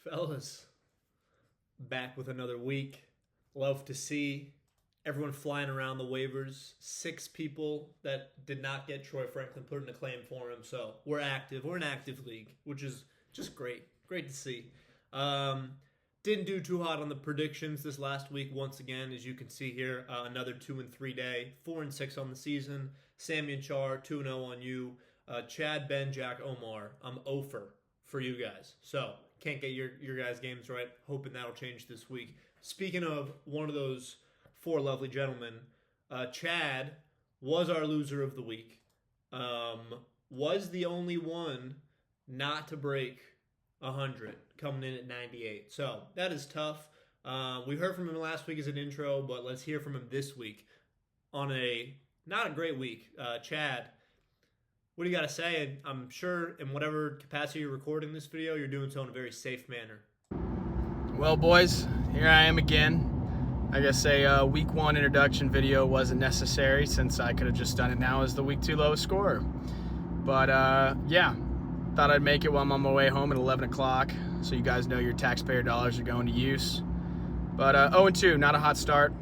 Fellas, back with another week. Love to see everyone flying around the waivers. 6 people that did not get Troy Franklin put in a claim for him. So we're active. We're an active league, which is just great. Great to see. Um, didn't do too hot on the predictions this last week. Once again, as you can see here, another 2-3 day, 4-6 on the season. Sammy and Char 2-0 on you. Chad, Ben, Jack, Omar. I'm 0 for you guys. So can't get your guys' games right. Hoping that'll change this week. Speaking of one of those 4 lovely gentlemen, Chad was our loser of the week. Was the only one not to break 100, coming in at 98. So that is tough. We heard from him last week as an intro, but let's hear from him this week on a not a great week. Chad, what do you got to say? And I'm sure in whatever capacity you're recording this video, you're doing so in a very safe manner. Well, boys, here I am again. I guess a week 1 introduction video wasn't necessary since I could have just done it now as the week 2 lowest scorer. But yeah, thought I'd make it while I'm on my way home at 11 o'clock so you guys know your taxpayer dollars are going to use. But 0-2, not a hot start.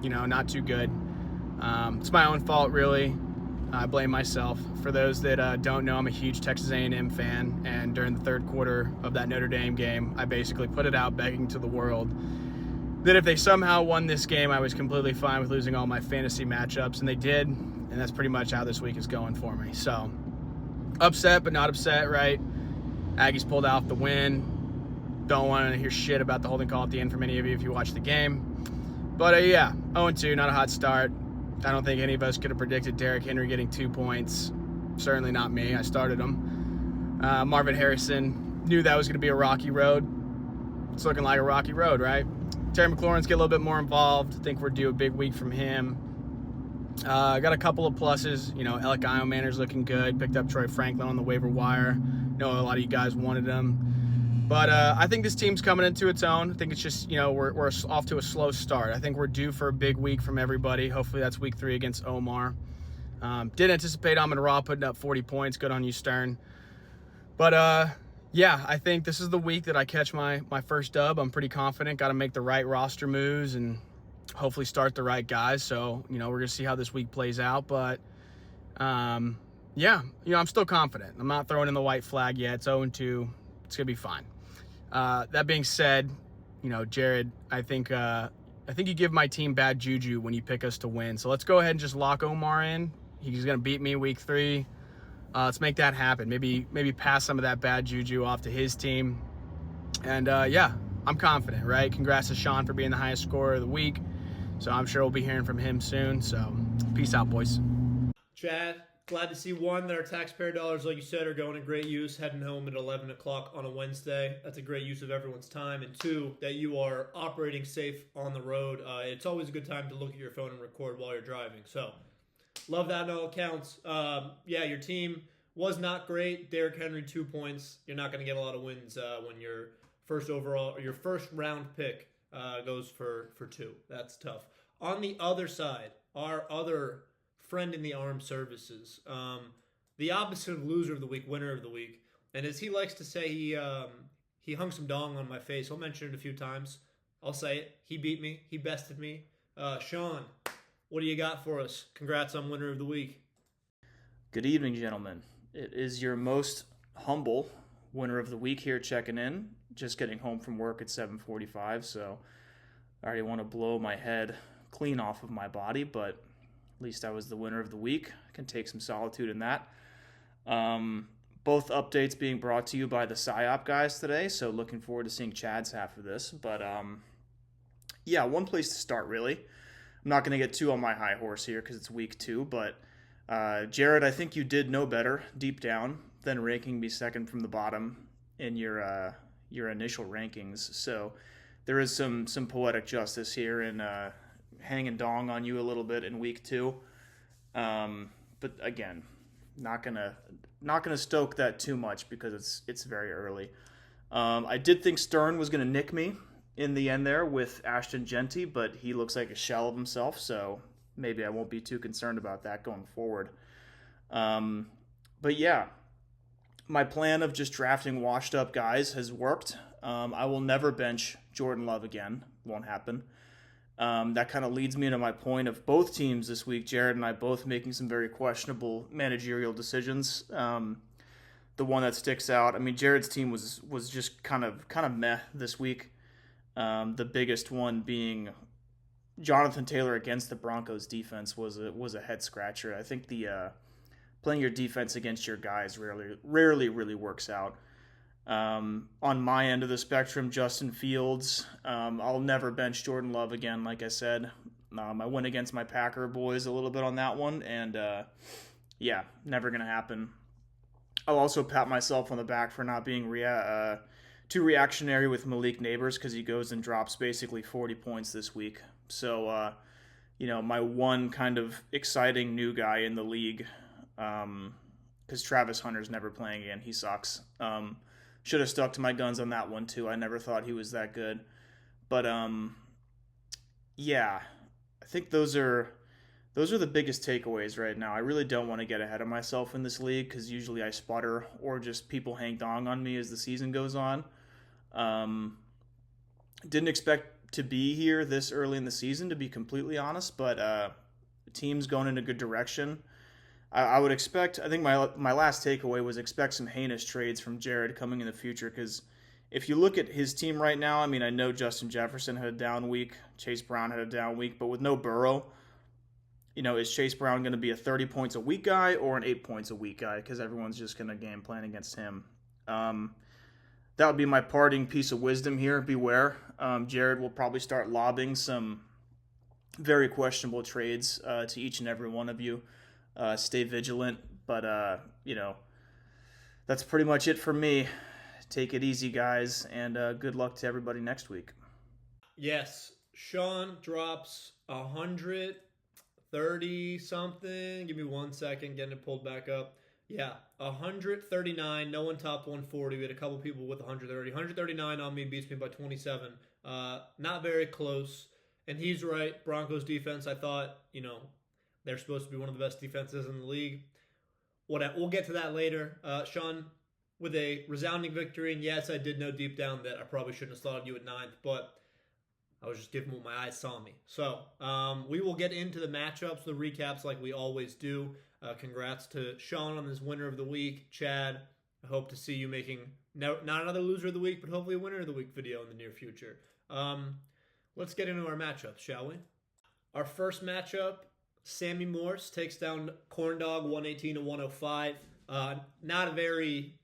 Not too good. It's my own fault, really. I blame myself. For those that don't know, I'm a huge Texas A&M fan, and during the third quarter of that Notre Dame game, I basically put it out begging to the world that if they somehow won this game, I was completely fine with losing all my fantasy matchups, and they did, and that's pretty much how this week is going for me. So, upset but not upset, right? Aggies pulled out the win. Don't want to hear shit about the holding call at the end from any of you if you watch the game. But yeah, 0-2, not a hot start. I don't think any of us could have predicted Derrick Henry getting 2 points. Certainly not me. I started him. Marvin Harrison knew that was going to be a rocky road. It's looking like a rocky road, right? Terry McLaurin's get a little bit more involved. I think we're due a big week from him. Got a couple of pluses. Alec Iomanor's looking good. Picked up Troy Franklin on the waiver wire. Know a lot of you guys wanted him. But I think this team's coming into its own. I think it's just, we're off to a slow start. I think we're due for a big week from everybody. Hopefully that's week 3 against Omar. Didn't anticipate Amon-Ra putting up 40 points. Good on you, Stern. But, yeah, I think this is the week that I catch my first dub. I'm pretty confident. Got to make the right roster moves and hopefully start the right guys. So, we're going to see how this week plays out. But, yeah, I'm still confident. I'm not throwing in the white flag yet. It's 0-2. It's going to be fine. That being said, Jared, I think you give my team bad juju when you pick us to win. So let's go ahead and just lock Omar in. He's going to beat me week 3. Let's make that happen. Maybe pass some of that bad juju off to his team. And, yeah, I'm confident, right? Congrats to Sean for being the highest scorer of the week. So I'm sure we'll be hearing from him soon. So peace out, boys. Chad, glad to see, one, that our taxpayer dollars, like you said, are going to great use, heading home at 11 o'clock on a Wednesday. That's a great use of everyone's time. And 2, that you are operating safe on the road. It's always a good time to look at your phone and record while you're driving. So, love that on all accounts. Yeah, your team was not great. Derrick Henry, 2 points. You're not going to get a lot of wins when your first overall or your first round pick goes for 2. That's tough. On the other side, our other friend in the armed services, the opposite of loser of the week, winner of the week. And as he likes to say, he hung some dong on my face. I'll mention it a few times. I'll say it. He beat me. He bested me. Sean, what do you got for us? Congrats on winner of the week. Good evening, gentlemen. It is your most humble winner of the week here checking in. Just getting home from work at 7:45, so I already want to blow my head clean off of my body, but at least I was the winner of the week. I can take some solitude in that. Both updates being brought to you by the PsyOp guys today, so looking forward to seeing Chad's half of this. But, yeah, one place to start, really. I'm not going to get too on my high horse here because it's week 2, but Jared, I think you did know better deep down than ranking me second from the bottom in your initial rankings. So there is some poetic justice here in hanging dong on you a little bit in week 2. But again, not gonna stoke that too much because it's very early. I did think Stern was gonna nick me in the end there with Ashton Genty, but he looks like a shell of himself, so maybe I won't be too concerned about that going forward. But yeah, my plan of just drafting washed up guys has worked. I will never bench Jordan Love again. Won't happen. That kind of leads me to my point of both teams this week. Jared and I both making some very questionable managerial decisions. The one that sticks out, I mean, Jared's team was just kind of meh this week. The biggest one being Jonathan Taylor against the Broncos defense was a head scratcher. I think the playing your defense against your guys rarely really works out. On my end of the spectrum, Justin Fields. I'll never bench Jordan Love again, like I said. I went against my Packer boys a little bit on that one, and yeah, never going to happen. I'll also pat myself on the back for not being too reactionary with Malik Neighbors, because he goes and drops basically 40 points this week. So, my one kind of exciting new guy in the league, because Travis Hunter's never playing again. He sucks. Should have stuck to my guns on that one too. I never thought he was that good. But yeah, I think those are the biggest takeaways right now. I really don't want to get ahead of myself in this league, because usually I sputter or just people hang dong on me as the season goes on. Didn't expect to be here this early in the season, to be completely honest, but team's going in a good direction. I would expect, I think my last takeaway was expect some heinous trades from Jared coming in the future, because if you look at his team right now, I mean, I know Justin Jefferson had a down week, Chase Brown had a down week, but with no Burrow, is Chase Brown going to be a 30 points a week guy or an 8 points a week guy, because everyone's just going to game plan against him. That would be my parting piece of wisdom here. Beware. Jared will probably start lobbing some very questionable trades to each and every one of you. Stay vigilant, but that's pretty much it for me. Take it easy, guys, and good luck to everybody next week. Yes, Sean drops 130 something. Give me 1 second, getting it pulled back up. Yeah, 139. No one topped 140. We had a couple people with 130. 139 on me, beats me by 27. Not very close. And he's right. Broncos defense, I thought, they're supposed to be one of the best defenses in the league. We'll get to that later. Sean, with a resounding victory, and yes, I did know deep down that I probably shouldn't have slotted you at 9th, but I was just giving what my eyes saw me. So we will get into the matchups, the recaps like we always do. Congrats to Sean on this winner of the week. Chad, I hope to see you making not another loser of the week, but hopefully a winner of the week video in the near future. Let's get into our matchups, shall we? Our first matchup, Sammy Morse takes down Corndog 118 to 105. Not a very,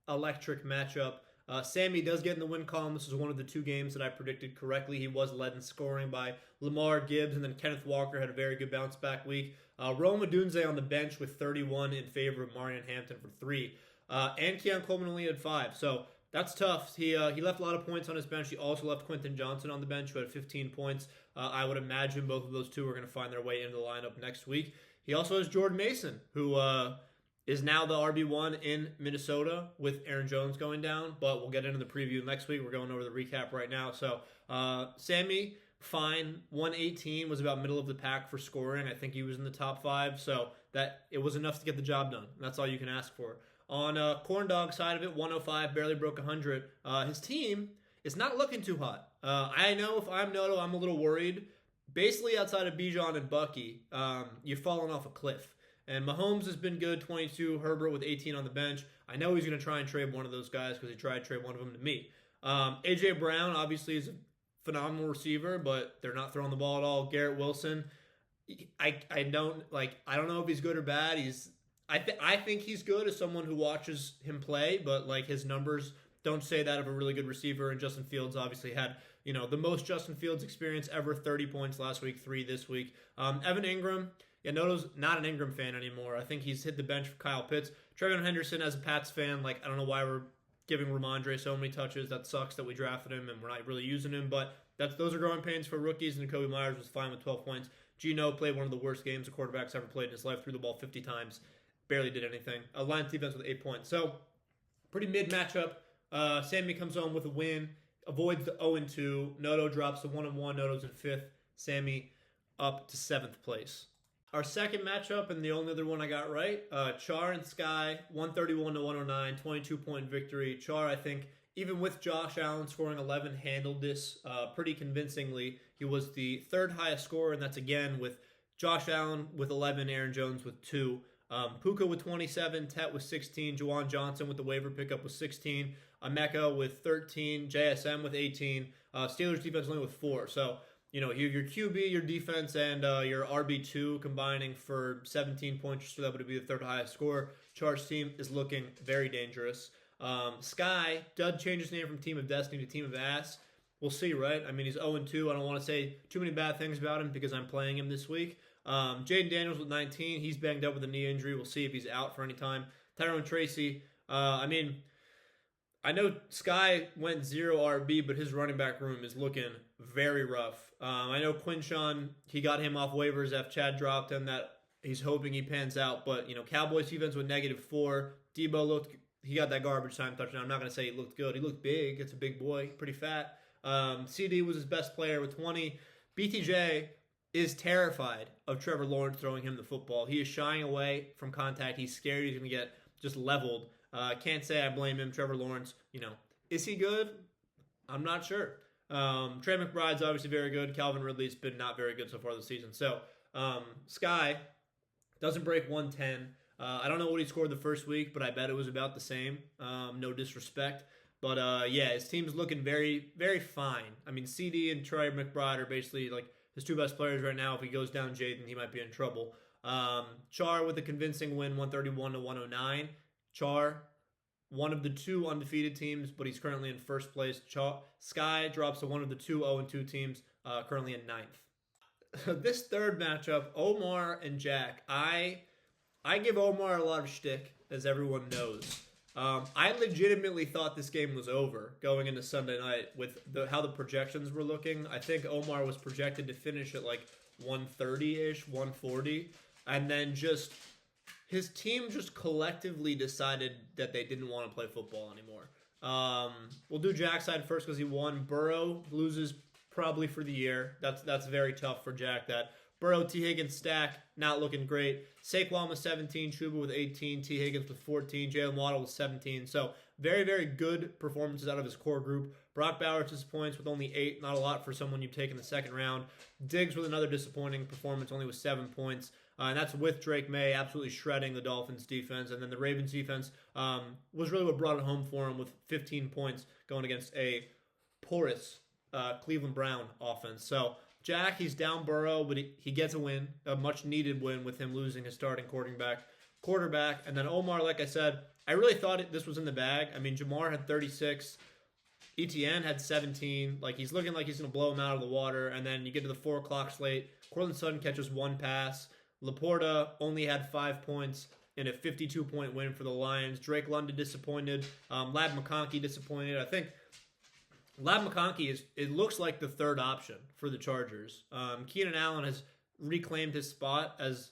electric matchup. Sammy does get in the win column. This is one of the 2 games that I predicted correctly. He was led in scoring by Lamar Gibbs, and then Kenneth Walker had a very good bounce back week. Rome Odunze on the bench with 31 in favor of Marion Hampton for 3. And Keon Coleman only had 5. So that's tough. He left a lot of points on his bench. He also left Quentin Johnson on the bench, who had 15 points. I would imagine both of those two are going to find their way into the lineup next week. He also has Jordan Mason, who is now the RB1 in Minnesota with Aaron Jones going down. But we'll get into the preview next week. We're going over the recap right now. So Sammy, fine. 118 was about middle of the pack for scoring. I think he was in the top 5. So that it was enough to get the job done. That's all you can ask for. On Corndog side of it, 105, barely broke 100. His team is not looking too hot. I know if I'm Noto, I'm a little worried. Basically, outside of Bijan and Bucky, you've fallen off a cliff. And Mahomes has been good, 22. Herbert with 18 on the bench. I know he's going to try and trade one of those guys because he tried to trade one of them to me. A.J. Brown, obviously, is a phenomenal receiver, but they're not throwing the ball at all. Garrett Wilson, I don't know if he's good or bad. I think he's good as someone who watches him play, but his numbers don't say that of a really good receiver. And Justin Fields obviously had, the most Justin Fields experience ever, 30 points last week, 3 this week. Evan Ingram, Noto's not an Ingram fan anymore. I think he's hit the bench for Kyle Pitts. Trevion Henderson, as a Pats fan, I don't know why we're giving Ramondre so many touches. That sucks that we drafted him and we're not really using him, but those are growing pains for rookies, and Kobe Myers was fine with 12 points. Geno played one of the worst games a quarterback's ever played in his life, threw the ball 50 times. Barely did anything. Lions defense with 8 points. So, pretty mid matchup. Sammy comes home with a win, avoids the 0-2. Noto drops to 1-1. Noto's in 5th. Sammy up to 7th place. Our second matchup, and the only other one I got right, Char and Sky, 131 to 109, 22-point victory. Char, I think, even with Josh Allen scoring 11, handled this pretty convincingly. He was the third highest scorer, and that's again with Josh Allen with 11, Aaron Jones with 2. Puka with 27, Tet with 16, Juwan Johnson with the waiver pickup with 16, Emeka with 13, JSM with 18, Steelers defense only with 4. So, your QB, your defense, and your RB2 combining for 17 points, so that would be the third highest score. Char's team is looking very dangerous. Sky did change his name from Team of Destiny to Team of Ass. We'll see, right? I mean, he's 0-2. I don't want to say too many bad things about him because I'm playing him this week. Jaden Daniels with 19. He's banged up with a knee injury. We'll see if he's out for any time. Tyrone Tracy. I know Sky went 0 RB, but his running back room is looking very rough. I know Quinshawn, he got him off waivers after Chad dropped him. That he's hoping he pans out. But, Cowboys defense with -4. Debo he got that garbage time touchdown. I'm not going to say he looked good. He looked big. It's a big boy, pretty fat. CD was his best player with 20. BTJ is terrified of Trevor Lawrence throwing him the football. He is shying away from contact. He's scared he's going to get just leveled. Can't say I blame him. Trevor Lawrence, is he good? I'm not sure. Trey McBride's obviously very good. Calvin Ridley's been not very good so far this season. So, Sky doesn't break 110. I don't know what he scored the first week, but I bet it was about the same. No disrespect. But, his team's looking very, very fine. I mean, CD and Trey McBride are basically like his two best players right now. If he goes down Jaden, he might be in trouble. Char with a convincing win, 131 to 109. Char, one of the 2 undefeated teams, but he's currently in first place. Sky drops to one of the 2 0-2 teams, currently in 9th. This third matchup, Omar and Jack. I give Omar a lot of shtick, as everyone knows. I legitimately thought this game was over going into Sunday night with how the projections were looking. I think Omar was projected to finish at like 130-ish, 140, and then his team just collectively decided that they didn't want to play football anymore. We'll do Jack's side first because he won. Burrow loses probably for the year. That's very tough for Jack. That Burrow, T. Higgins stack, not looking great. Saquon with 17, Chuba with 18, T. Higgins with 14, Jalen Waddle with 17. So very, very good performances out of his core group. Brock Bowers disappoints with only 8. Not a lot for someone you've taken the second round. Diggs with another disappointing performance, only with 7 points. And that's with Drake May absolutely shredding the Dolphins' defense. And then the Ravens' defense was really what brought it home for him with 15 points going against a porous Cleveland Brown offense. So Jack, he's down Burrow, but he gets a win, a much-needed win with him losing his starting quarterback. And then Omar, like I said, I really thought this was in the bag. I mean, Jamar had 36. ETN had 17. He's looking like he's going to blow him out of the water. And then you get to the 4 o'clock slate. Cortland Sutton catches 1 pass. Laporta only had 5 points in a 52-point win for the Lions. Drake London disappointed. Lab McConkey disappointed. I think Lab McConkey it looks like the third option for the Chargers. Keenan Allen has reclaimed his spot as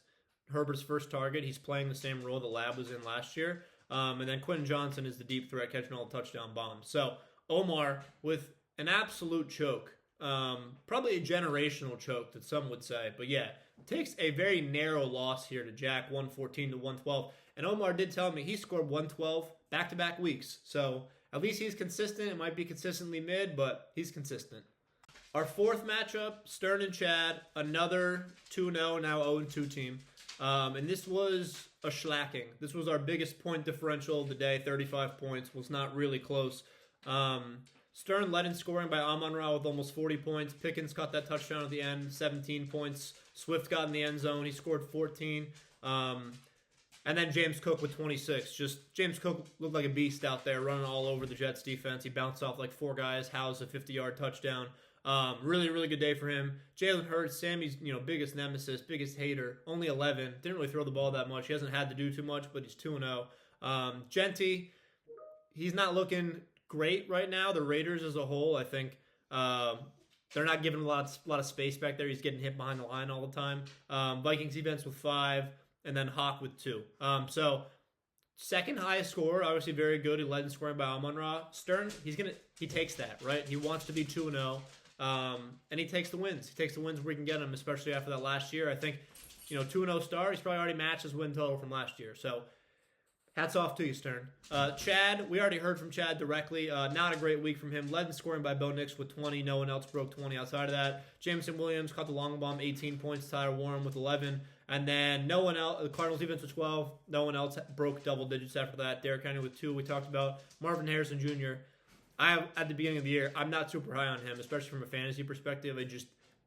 Herbert's first target. He's playing the same role that Lab was in last year. And then Quentin Johnson is the deep threat catching all the touchdown bombs. So Omar with an absolute choke. Probably a generational choke that some would say. But yeah, takes a very narrow loss here to Jack, 114 to 112. And Omar did tell me he scored 112 back-to-back weeks. So at least he's consistent. It might be consistently mid, but he's consistent. Our fourth matchup, Stern and Chad, another 2-0, now 0-2 team. And this was a shellacking. This was our biggest point differential of the day, 35 points. Was not really close. Stern led in scoring by Amon-Ra with almost 40 points. Pickens caught that touchdown at the end, 17 points. Swift got in the end zone. He scored 14. And then James Cook with 26. James Cook looked like a beast out there running all over the Jets defense. He bounced off like 4 guys, housed a 50-yard touchdown. Really, really good day for him. Jalen Hurts, Sammy's biggest nemesis, biggest hater, only 11. Didn't really throw the ball that much. He hasn't had to do too much, but he's 2-0. Genty, he's not looking great right now. The Raiders as a whole, I think, they're not giving a lot of space back there. He's getting hit behind the line all the time. Vikings defense with 5, and then Hawk with 2. So second highest scorer, obviously very good. He led in scoring by Amon-Ra. Stern, he takes that, right? He wants to be 2-0. And he takes the wins. He takes the wins where he can get them, especially after that last year. I think 2-0 start. He's probably already matched his win total from last year. So hats off to you, Stern. Chad, we already heard from Chad directly. Not a great week from him. Led in scoring by Bo Nix with 20. No one else broke 20 outside of that. Jameson Williams caught the long bomb, 18 points. Tyler Warren with 11. And then no one else. The Cardinals defense with 12. No one else broke double digits after that. Derrick Henry with 2. We talked about Marvin Harrison Jr. At the beginning of the year, I'm not super high on him, especially from a fantasy perspective.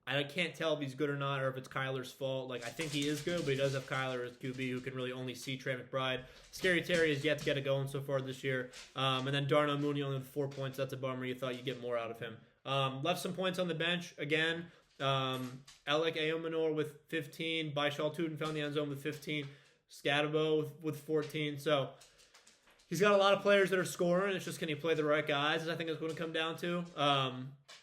I can't tell if he's good or not, or if it's Kyler's fault. I think he is good, but he does have Kyler as QB, who can really only see Trey McBride. Scary Terry has yet to get it going so far this year. And then Darnell Mooney only with 4 points. That's a bummer. You thought you'd get more out of him. Left some points on the bench again. Alec Aomanor with 15. Baishal Tootin found the end zone with 15. Scatabo with 14. So he's got a lot of players that are scoring. It's just, can he play the right guys, I think is going to come down to.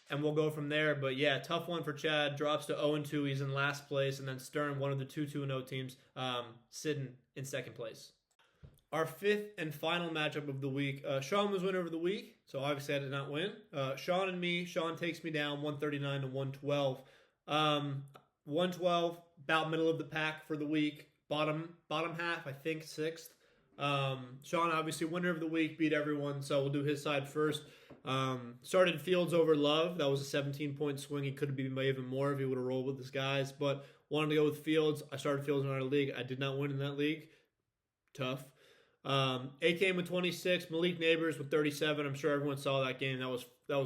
And we'll go from there. But yeah, tough one for Chad. Drops to 0-2. He's in last place. And then Stern, one of the 2-2-0 teams, sitting in second place. Our fifth and final matchup of the week. Sean was winner of the week, so obviously I did not win. Sean and me. Sean takes me down 139 to 112. 112, about middle of the pack for the week. Bottom half, I think, sixth. Sean, obviously, winner of the week, beat everyone, so we'll do his side first. Started Fields over Love. That was a 17-point swing. He could have been by even more if he would have rolled with his guys, but wanted to go with Fields. I started Fields in our league. I did not win in that league. Tough. A-Kane with 26, Malik Neighbors with 37. I'm sure everyone saw that game. That was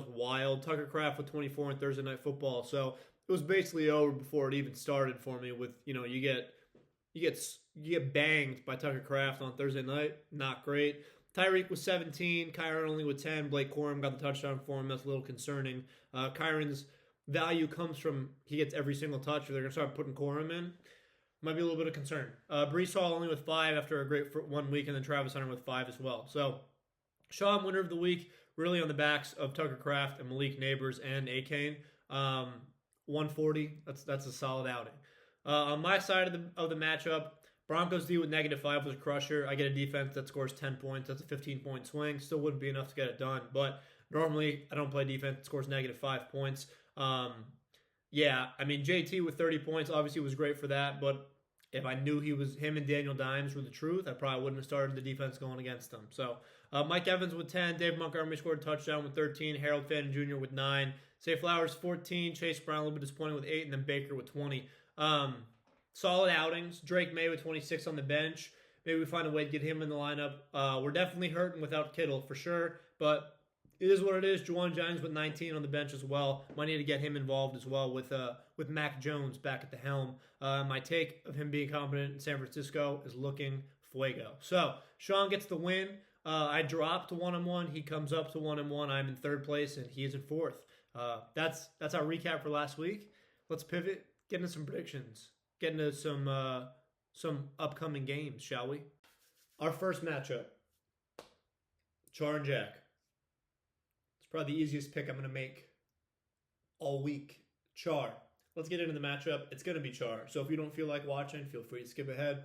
wild. Tucker Kraft with 24 in Thursday Night Football. So it was basically over before it even started for me. With you get banged by Tucker Kraft on Thursday night. Not great. Tyreek with 17. Kyron only with 10. Blake Corum got the touchdown for him. That's a little concerning. Kyron's value comes from he gets every single touch. If they're gonna start putting Corum in, might be a little bit of concern. Breece Hall only with 5 after a great 1 week, and then Travis Hunter with 5 as well. So, Sean, winner of the week, really on the backs of Tucker Kraft and Malik Neighbors and A-Kane. 140, that's a solid outing. On my side of the matchup, Broncos D with -5 was a crusher. I get a defense that scores 10 points. That's a 15-point swing. Still wouldn't be enough to get it done, but normally I don't play defense that scores -5 points. Yeah, I mean, JT with 30 points obviously was great for that, but if I knew him and Daniel Dimes were the truth, I probably wouldn't have started the defense going against them. So, Mike Evans with 10, Dave Montgomery scored a touchdown with 13, Harold Fannin Jr. with 9, Zay Flowers 14, Chase Brown a little bit disappointing with 8, and then Baker with 20. Solid outings. Drake May with 26 on the bench. Maybe we find a way to get him in the lineup. We're definitely hurting without Kittle for sure, but it is what it is. Juwan Jennings with 19 on the bench as well. Might need to get him involved as well with Mac Jones back at the helm. My take of him being competent in San Francisco is looking fuego. So, Sean gets the win. I dropped to 1-1. He comes up to 1-1. I'm in third place, and he is in fourth. That's our recap for last week. Let's pivot, get into some predictions, get into some upcoming games, shall we? Our first matchup, Char and Jack. Probably the easiest pick I'm going to make all week. Char. Let's get into the matchup. It's going to be Char. So if you don't feel like watching, feel free to skip ahead.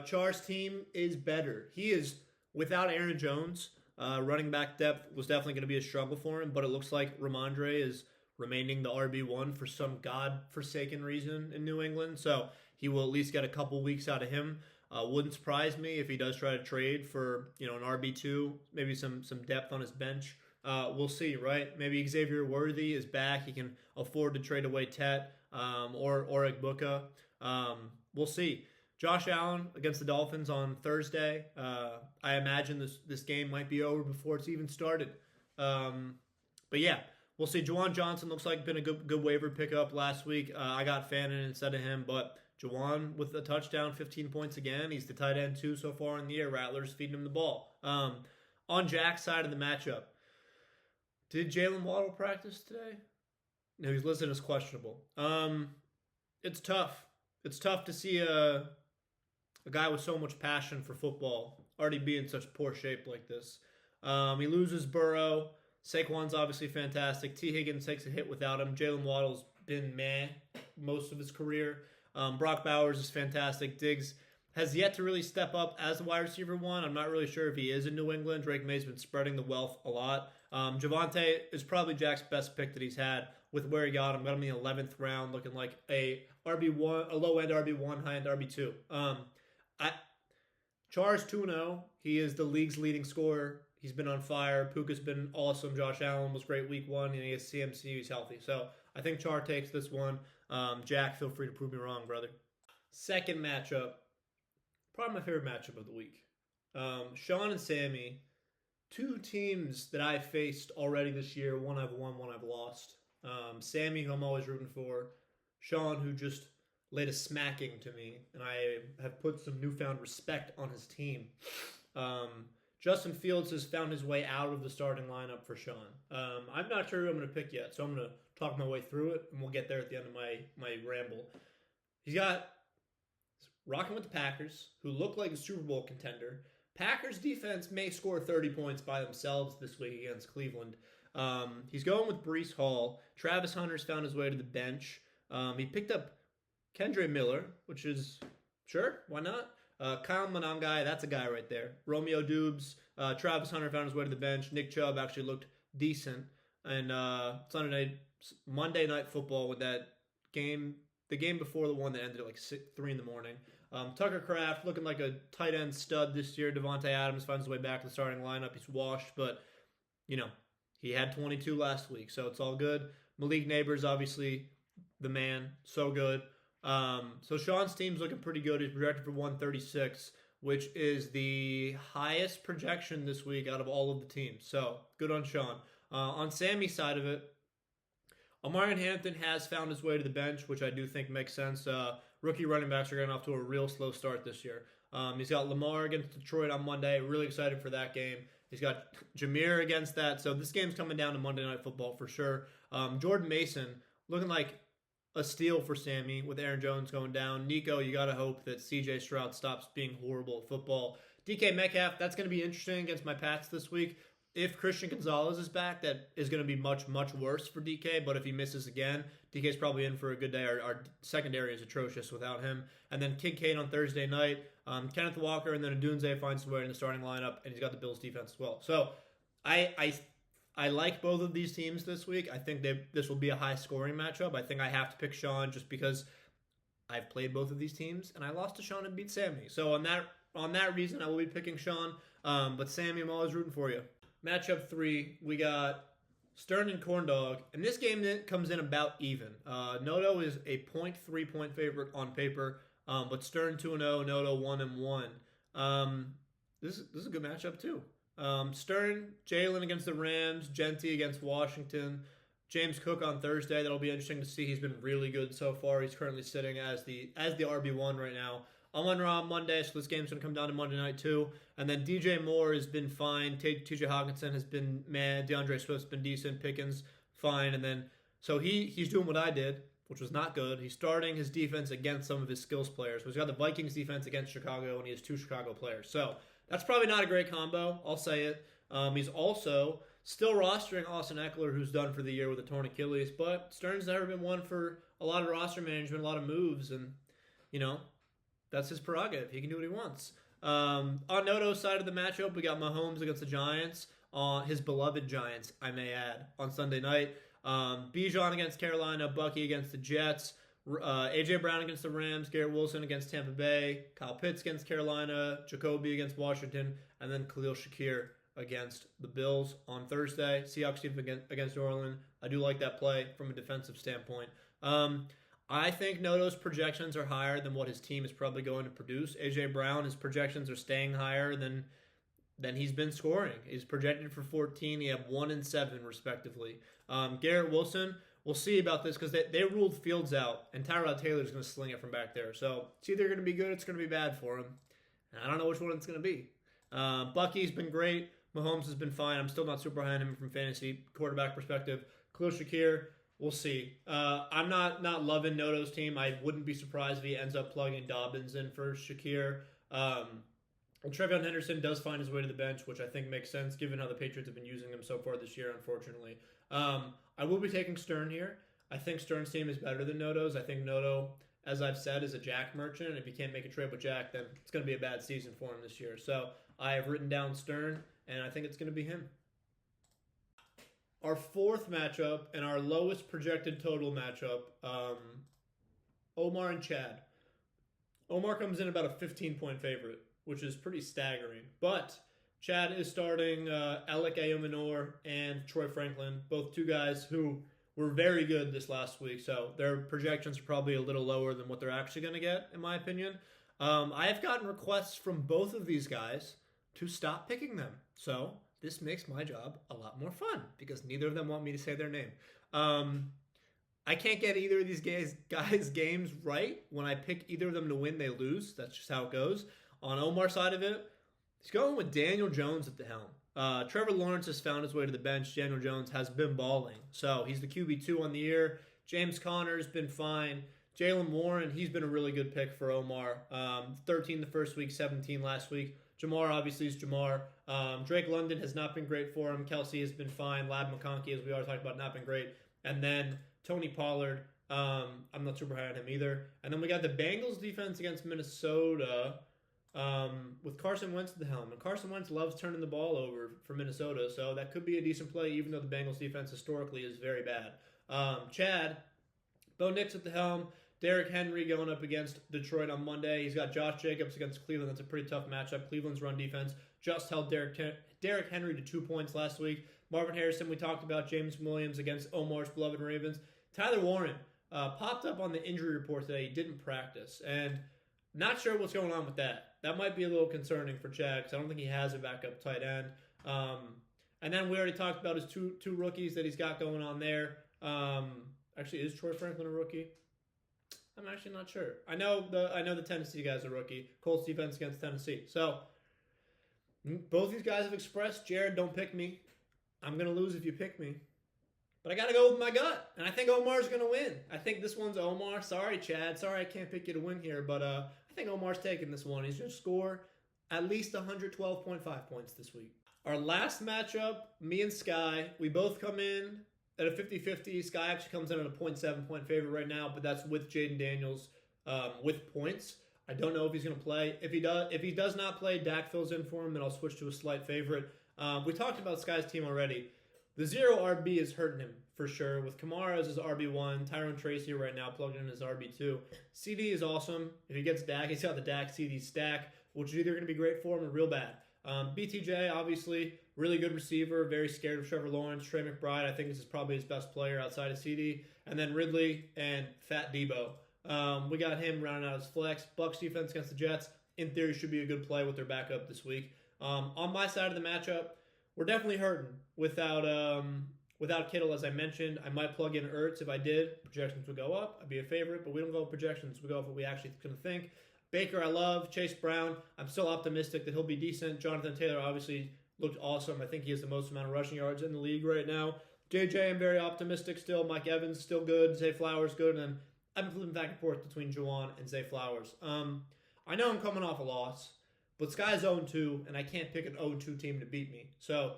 Char's team is better. He is, without Aaron Jones, running back depth was definitely going to be a struggle for him, but it looks like Ramondre is remaining the RB1 for some God-forsaken reason in New England. So he will at least get a couple weeks out of him. Wouldn't surprise me if he does try to trade for an RB2, maybe some depth on his bench. We'll see, right? Maybe Xavier Worthy is back. He can afford to trade away Tet or Igbuka. We'll see. Josh Allen against the Dolphins on Thursday. I imagine this game might be over before it's even started. But yeah, we'll see. Juwan Johnson looks like been a good waiver pickup last week. I got Fannin instead of him, but Juwan with a touchdown, 15 points again. He's the tight end 2 so far in the year. Rattlers feeding him the ball. On Jack's side of the matchup, did Jalen Waddle practice today? No, he's listed as questionable. It's tough. It's tough to see a guy with so much passion for football already be in such poor shape like this. He loses Burrow. Saquon's obviously fantastic. T. Higgins takes a hit without him. Jalen Waddle's been meh most of his career. Brock Bowers is fantastic. Diggs has yet to really step up as the wide receiver 1. I'm not really sure if he is in New England. Drake May's been spreading the wealth a lot. Javonte is probably Jack's best pick that he's had with where he got him. Got him in the 11th round, looking like a RB1, a low end RB1, high end RB2. Char's 2-0. He is the league's leading scorer. He's been on fire. Puka's been awesome. Josh Allen was great week 1, and he has CMC. He's healthy. So I think Char takes this one. Jack, feel free to prove me wrong, brother. Second matchup, probably my favorite matchup of the week. Sean and Sammy, two teams that I faced already this year. One I've won, one I've lost. Sammy, who I'm always rooting for. Sean, who just laid a smacking to me, and I have put some newfound respect on his team. Justin Fields has found his way out of the starting lineup for Sean. I'm not sure who I'm going to pick yet, so I'm going to talk my way through it, and we'll get there at the end of my ramble. He's rocking with the Packers, who look like a Super Bowl contender. Packers defense may score 30 points by themselves this week against Cleveland. He's going with Breece Hall. Travis Hunter's found his way to the bench. He picked up Kendre Miller, which is, sure, why not? Kyle Monangai, that's a guy right there. Romeo Dubes, Travis Hunter found his way to the bench. Nick Chubb actually looked decent. And Monday Night Football with that game, the game before the one that ended at like 3 in the morning. Tucker Kraft looking like a tight end stud this year. Devontae Adams finds his way back to the starting lineup. He's washed, but, he had 22 last week, so it's all good. Malik Neighbors, obviously, the man, so good. So Sean's team's looking pretty good. He's projected for 136, which is the highest projection this week out of all of the teams. So good on Sean. On Sammy's side of it, Omar Hampton has found his way to the bench, which I do think makes sense. Rookie running backs are getting off to a real slow start this year. He's got Lamar against Detroit on Monday. Really excited for that game. He's got Jameer against that. So this game's coming down to Monday Night Football for sure. Jordan Mason looking like a steal for Sammy with Aaron Jones going down. Nico, you got to hope that CJ Stroud stops being horrible at football. DK Metcalf, that's going to be interesting against my Pats this week. If Christian Gonzalez is back, that is going to be much, much worse for DK. But if he misses again, DK's probably in for a good day. Our secondary is atrocious without him. And then Kincaid on Thursday night. Kenneth Walker, and then Adunze finds his way in the starting lineup, and he's got the Bills defense as well. So I like both of these teams this week. I think this will be a high-scoring matchup. I think I have to pick Sean just because I've played both of these teams, and I lost to Sean and beat Sammy. So on that reason, I will be picking Sean. But Sammy, I'm always rooting for you. Matchup 3, we got Stern and Corndog, and this game comes in about even. Noto is a 0.3 point favorite on paper, but Stern 2-0, Noto 1-1. This is a good matchup too. Stern, Jalen against the Rams, Genty against Washington, James Cook on Thursday. That'll be interesting to see. He's been really good so far. He's currently sitting as the RB1 right now. Amon-Ra on Monday, so this game's going to come down to Monday night too. And then DJ Moore has been fine. TJ Hawkinson has been mad. DeAndre Swift's been decent. Pickens, fine. And then, so he's doing what I did, which was not good. He's starting his defense against some of his skills players. So he's got the Vikings defense against Chicago, and he has 2 Chicago players. So that's probably not a great combo. I'll say it. He's also still rostering Austin Eckler, who's done for the year with a torn Achilles. But Stern's never been one for a lot of roster management, a lot of moves. And, that's his prerogative. He can do what he wants. On Noto's side of the matchup, we got Mahomes against the Giants. His beloved Giants, I may add, on Sunday night. Bijan against Carolina. Bucky against the Jets. A.J. Brown against the Rams. Garrett Wilson against Tampa Bay. Kyle Pitts against Carolina. Jacoby against Washington. And then Khalil Shakir against the Bills on Thursday. Seahawks team against New Orleans. I do like that play from a defensive standpoint. I think Noto's projections are higher than what his team is probably going to produce. A.J. Brown, his projections are staying higher than he's been scoring. He's projected for 14. He had 1 and 7, respectively. Garrett Wilson, we'll see about this because they ruled Fields out, and Tyrod Taylor's going to sling it from back there. So it's either going to be good or it's going to be bad for him. And I don't know which one it's going to be. Bucky's been great. Mahomes has been fine. I'm still not super high on him from fantasy quarterback perspective. Khalil Shakir, we'll see. I'm not loving Noto's team. I wouldn't be surprised if he ends up plugging Dobbins in for Shakir. And Trevion Henderson does find his way to the bench, which I think makes sense given how the Patriots have been using him so far this year, unfortunately. I will be taking Stern here. I think Stern's team is better than Noto's. I think Noto, as I've said, is a Jack merchant. If he can't make a trade with Jack, then it's going to be a bad season for him this year. So I have written down Stern, and I think it's going to be him. our fourth matchup and our lowest projected total matchup, Omar and Chad. Omar comes in about a 15-point favorite, which is pretty staggering. But Chad is starting Alec Ayominor and Troy Franklin, both two guys who were very good this last week. So their projections are probably a little lower than what they're actually going to get, in my opinion. I have gotten requests from both of these guys to stop picking them. So this makes my job a lot more fun because neither of them want me to say their name. I can't get either of these guys' games right. When I pick either of them to win, they lose. That's just how it goes. On Omar's side of it, he's going with Daniel Jones at the helm. Trevor Lawrence has found his way to the bench. Daniel Jones has been balling. So he's the QB2 on the year. James Conner's been fine. Jaylen Warren, he's been a really good pick for Omar. 13 the first week, 17 last week. Jamar obviously is Jamar. Drake London has not been great for him. Kelsey has been fine. Lab McConkey, as we already talked about, not been great. And then Tony Pollard, I'm not super high on him either. And then we got the Bengals defense against Minnesota with Carson Wentz at the helm. And Carson Wentz loves turning the ball over for Minnesota, so that could be a decent play, even though the Bengals defense historically is very bad. Chad, Bo Nix at the helm. Derrick Henry going up against Detroit on Monday. He's got Josh Jacobs against Cleveland. That's a pretty tough matchup. Cleveland's run defense just held Derrick Henry to 2 points last week. Marvin Harrison, we talked about. James Williams against Omar's beloved Ravens. Tyler Warren popped up on the injury report today. He didn't practice. And not sure what's going on with that. That might be a little concerning for Chad because I don't think he has a backup tight end. And then we already talked about his two rookies that he's got going on there. Actually, is Troy Franklin a rookie? I'm actually not sure. I know the Tennessee guy's a rookie. Colts defense against Tennessee. So both these guys have expressed, Jared, don't pick me. I'm going to lose if you pick me. But I got to go with my gut. And I think Omar's going to win. I think this one's Omar. Sorry, Chad. Sorry I can't pick you to win here. But I think Omar's taking this one. He's going to score at least 112.5 points this week. Our last matchup, me and Sky, we both come in at a 50-50. Sky actually comes in at a 0.7 point favorite right now, but that's with Jaden Daniels with points. I don't know if he's going to play. If he does not play, Dak fills in for him, and I'll switch to a slight favorite. We talked about Sky's team already. The zero RB is hurting him for sure. With Kamara as his RB1, Tyrone Tracy right now plugged in as RB2. CD is awesome. If he gets Dak, he's got the Dak CD stack, which is either going to be great for him or real bad. BTJ, obviously, really good receiver, very scared of Trevor Lawrence. Trey McBride, I think this is probably his best player outside of CD. And then Ridley and Fat Debo. We got him rounding out his flex. Bucks defense against the Jets, in theory, should be a good play with their backup this week. On my side of the matchup, we're definitely hurting without Kittle, as I mentioned. I might plug in Ertz. If I did, projections would go up. I'd be a favorite, but we don't go with projections. We go with what we actually going to think. Baker, I love. Chase Brown, I'm still optimistic that he'll be decent. Jonathan Taylor obviously looked awesome. I think he has the most amount of rushing yards in the league right now. JJ, I'm very optimistic still. Mike Evans, still good. Zay Flowers, good. And I've been flipping back and forth between Juwan and Zay Flowers. I know I'm coming off a loss, but Sky's 0-2, and I can't pick an 0-2 team to beat me. So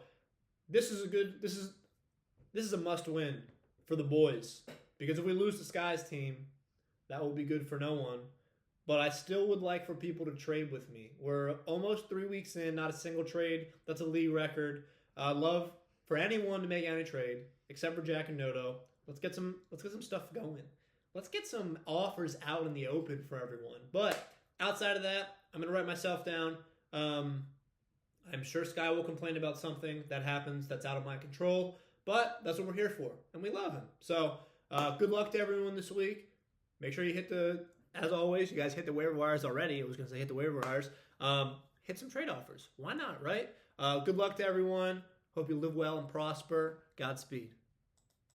this is a must-win for the boys. Because if we lose to Sky's team, that will be good for no one. But I still would like for people to trade with me. We're almost 3 weeks in, not a single trade. That's a league record. Love for anyone to make any trade, except for Jack and Noto. Let's get some stuff going. Let's get some offers out in the open for everyone. But outside of that, I'm going to write myself down. I'm sure Sky will complain about something that happens that's out of my control. But that's what we're here for, and we love him. So good luck to everyone this week. Make sure you as always, you guys hit the waiver wires already. I was going to say hit the waiver wires. Hit some trade offers. Why not, right? Good luck to everyone. Hope you live well and prosper. Godspeed.